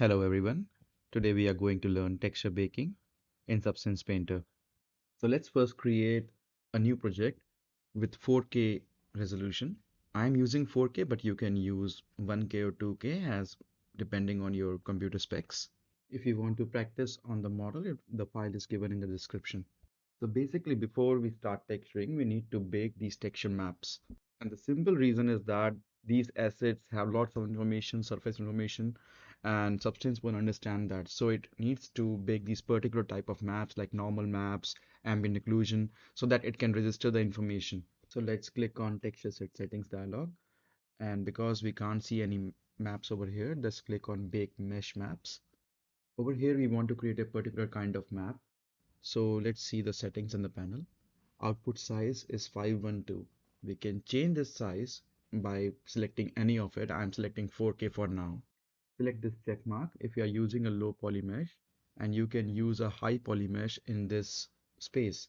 Hello everyone. Today we are going to learn texture baking in Substance Painter. So let's first create a new project with 4K resolution. I'm using 4K, but you can use 1K or 2K as depending on your computer specs. If you want to practice on the model, the file is given in the description. So basically, before we start texturing, we need to bake these texture maps. And the simple reason is that these assets have lots of information, surface information, and Substance won't understand that. So it needs to bake these particular type of maps like normal maps, ambient occlusion, so that it can register the information. So let's click on texture set settings dialog. And because we can't see any maps over here, just click on bake mesh maps. Over here, we want to create a particular kind of map. So let's see the settings in the panel. Output size is 512. We can change this size by selecting any of it. I'm selecting 4K for now. Select this check mark if you are using a low poly mesh, and you can use a high poly mesh in this space.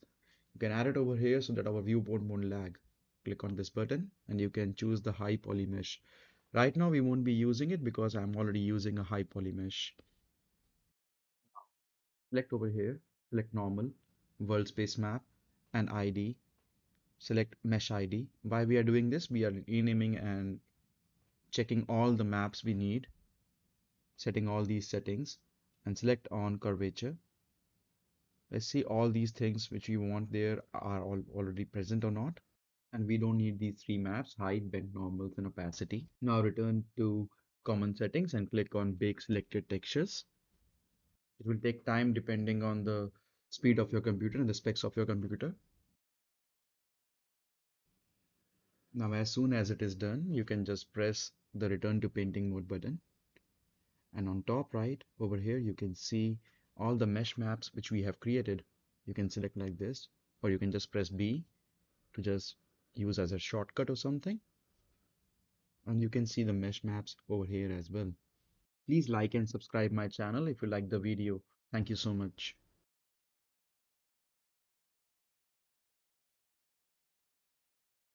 You can add it over here so that our viewport won't lag. Click on this button and you can choose the high poly mesh. Right now we won't be using it because I'm already using a high poly mesh. Select over here, select normal, world space map, and ID. Select mesh ID. Why we are doing this? We are renaming and checking all the maps we need, setting all these settings, and select on curvature. Let's see all these things which we want there are all already present or not. And we don't need these three maps, height, bend normals, and opacity. Now return to common settings and click on bake selected textures. It will take time depending on the speed of your computer and the specs of your computer. Now, as soon as it is done, you can just press the return to painting mode button. And on top right over here, you can see all the mesh maps which we have created. You can select like this, or you can just press B to just use as a shortcut or something. And you can see the mesh maps over here as well. Please like and subscribe my channel if you like the video. Thank you so much.